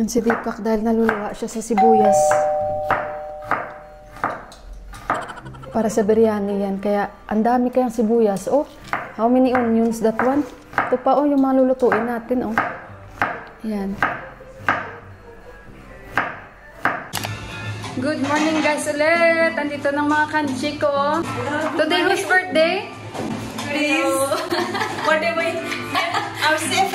Yun si Deepak dahil naluluwa siya sa sibuyas. Para sa biryani yan. Kaya ang dami kayang sibuyas. Oh, how many onions that one? Ito pa oh, yung mga lulutuin natin oh. Yan. Good morning guys ulit. Andito ng mga kanchi ko. Today whose birthday? Please. What am I? I'm safe.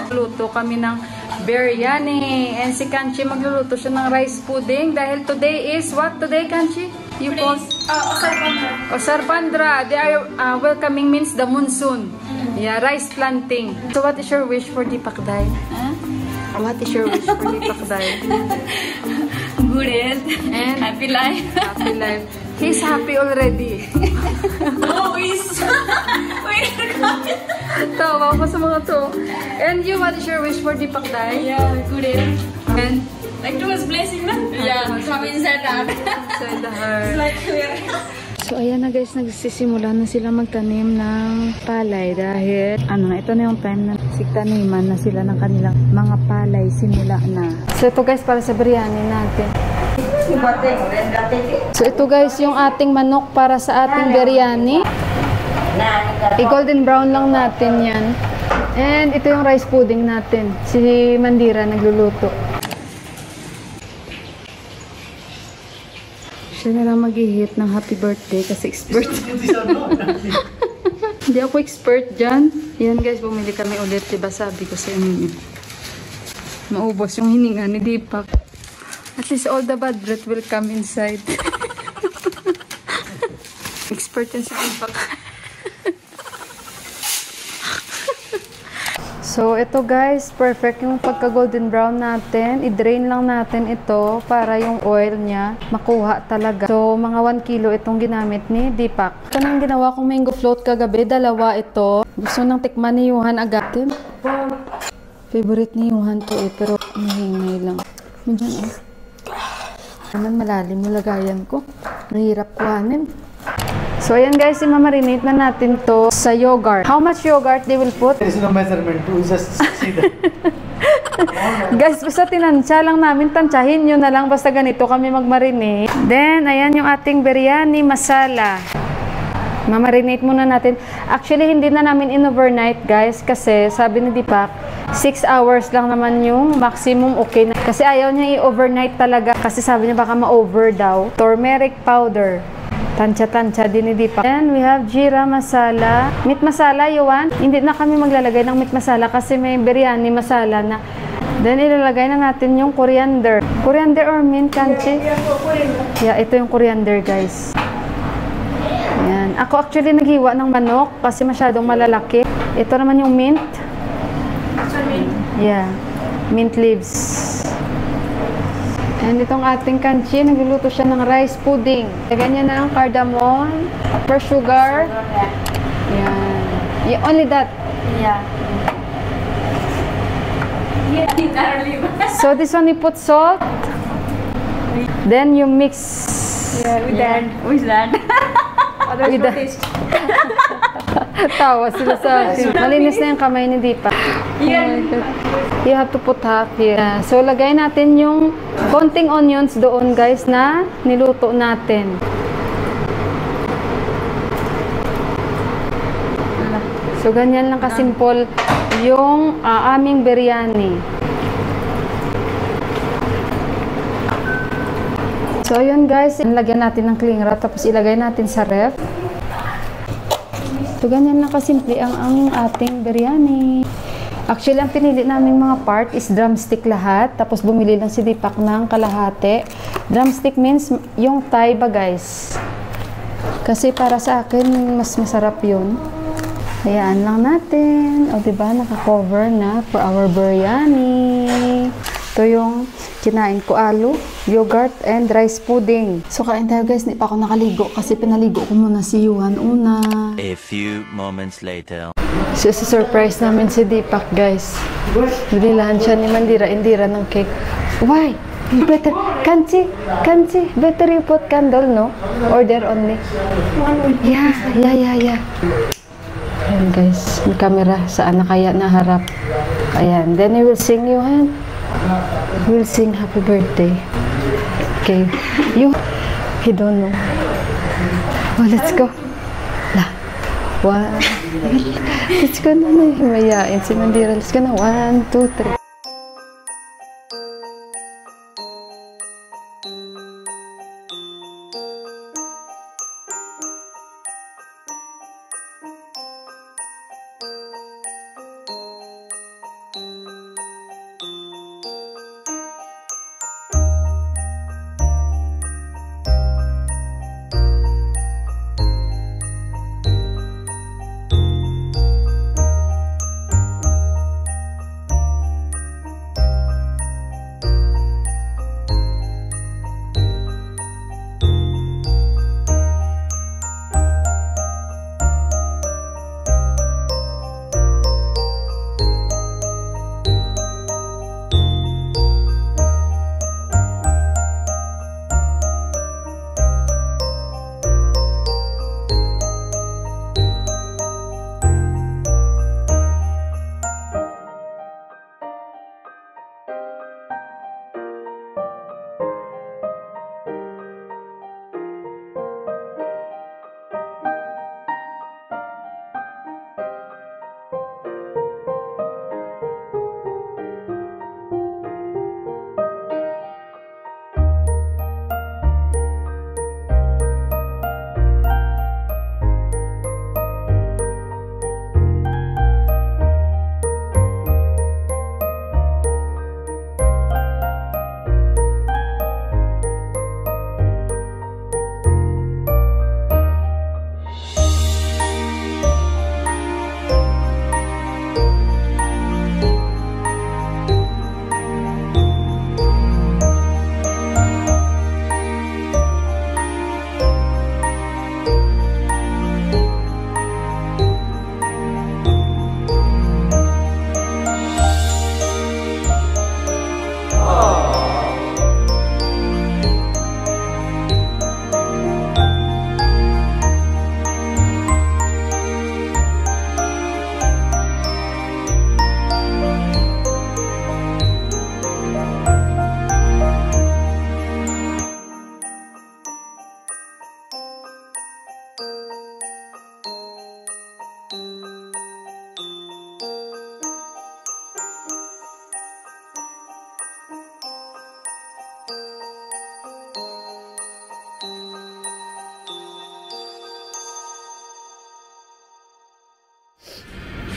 Luto kami ng biryani. And si Kanchi magluluto siya ng rice pudding. Dahil today is what? Today, Kanchi? You call? Osarpandra. Osarpandra. They are welcoming means the monsoon. Yeah, rice planting. So what is your wish for Deepak Day? Huh? What is your wish for Deepak Day? Good health and happy life. Happy life. He's happy already. No, he's... Tawa ko sa mga to. And you, what is your wish for Deepak Day? Yeah, good health. And like too much blessing, na? Yeah, come inside that. inside the heart. It's like we're... So ayan na guys, nagsisimula na sila magtanim ng palay dahil ito na yung time na sigtaniman na sila ng kanilang mga palay, simula na. So ito guys, para sa biryani natin. So ito guys, yung ating manok para sa ating biryani. I-golden brown lang natin yan. And ito yung rice pudding natin. Si Mandira nagluluto. Siya na lang mag-hit ng happy birthday kasi expert. Hindi ako expert dyan. Yan guys, bumili kami ulit. Diba sabi ko sa inyo. Maubos yung hininga ni Deepak. At least all the bad breath will come inside. Expert yan si Deepak. So, ito guys, perfect yung pagka-golden brown natin. I-drain lang natin ito para yung oil niya makuha talaga. So, mga 1 kilo itong ginamit ni Deepak. Ito na yung ginawa kong mango float kagabi. Dalawa ito. Gusto nang tikman ni Yuhan agatin. Favorite ni Yuhan to eh, pero mahingay lang. Medyan eh. Naman malalim yung lagayan ko. Nahirap kuhanin. So, ayan guys, imamarinate na natin to sa yogurt. How much yogurt they will put? There is no measurement to just see that. Guys, basta tinansya lang namin, tansyahin nyo na lang, basta ganito kami magmarinate. Then, ayan yung ating biryani masala. Mamarinate muna natin. Actually, hindi na namin in-overnight guys, kasi sabi ni Deepak, 6 hours lang naman yung maximum okay na. Kasi ayaw niya i-overnight talaga, kasi sabi niya baka ma-over daw. Turmeric powder. Tansya-tansya din ni Deepak. And we have jeera masala. Meat masala, you want? Hindi na kami maglalagay ng meat masala kasi may biryani masala na. Then, ilalagay na natin yung coriander. Coriander or mint, Kanchi? Yeah, ito yung coriander, guys. Ayan. Ako actually naghiwa ng manok kasi masyadong malalaki. Ito naman yung mint. Yeah. Mint leaves. And itong ating Kanchi, nagluluto siya ng rice pudding. Lagyan niya ng cardamom, per sugar. Yan. Yeah, only that. Yeah. Yeah, literally. So this one you put salt. Then you mix. Yeah, with that. With that. With that. Tawa sila sa akin. Malinis na yung kamay ni Deepak. Yeah. You have to put half here. So, lagay natin yung konting onions doon, guys, na niluto natin. So, ganyan lang kasimple yung aming biryani. So, yun guys, lagyan natin ng cling wrap, tapos ilagay natin sa ref. So, ganyan lang kasimple ang ating biryani. Actually, ang pinili naming mga part is drumstick lahat. Tapos, bumili lang si Deepak ng kalahati. Drumstick means yung thigh ba, guys? Kasi para sa akin, mas masarap yun. Hayaan lang natin. O, diba? Naka-cover na for our biryani. Ito yung kinain ko, alu, yogurt, and rice pudding. So, kain tayo guys. Hindi pa ako nakaligo kasi pinaligo ko muna si Yuhan una. A few moments later. So, surprise namin si Deepak guys. Binilahan siya ni Mandira-Indira ng cake. Why? Better, Kanchi, better you put candle, no? Order only. Yeah. Ayan guys, may camera. Saan na kaya naharap? Ayan, then you will sing, Yuhan. We'll sing happy birthday. Okay. He don't know. Oh, let's go. One. Let's go na. Himayain si Mandira. Let's go na. 1, 2, 3.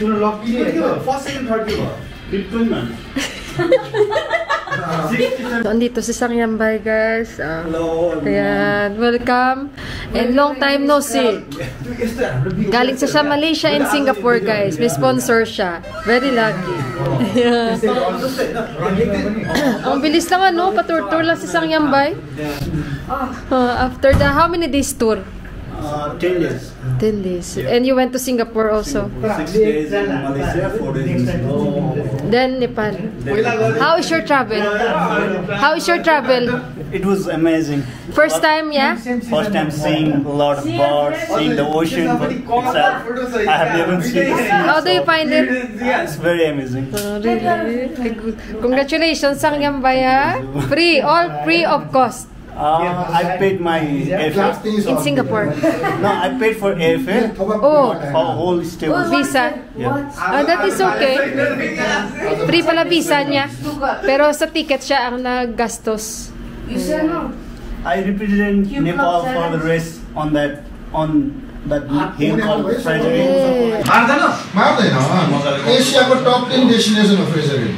First, second, third So, andito si Sangyambay, guys. Ayan, welcome. And long time no see. Galing siya Malaysia and Singapore, guys. May sponsor siya. Very lucky. Ang bilis lang, ano? Patur-tour lang si Sangyambay. After the, how many days tour? 10 days. 10 days. And you went to Singapore also? 6 days in Malaysia, 4 days in Singapore. Then Nepal. How is your travel? How is your travel? It was amazing. First time, yeah? First time seeing a lot of birds, seeing the ocean itself. I have never seen the sea. How do you find it? It's very amazing. Really? Congratulations, Sangyambay, ha? Free, all free of cost. I paid my airfare. In Singapore. No, I paid for airfare. Oh. For whole stay. Visa? Yeah. That is okay. Free pala visa niya. Pero sa ticket siya ang naggastos. I represent Nepal for the race on that hill called Fraser Hill. मार्दैन एसियाको टप 10 डेस्टिनेसन हो फ्रेजर हिल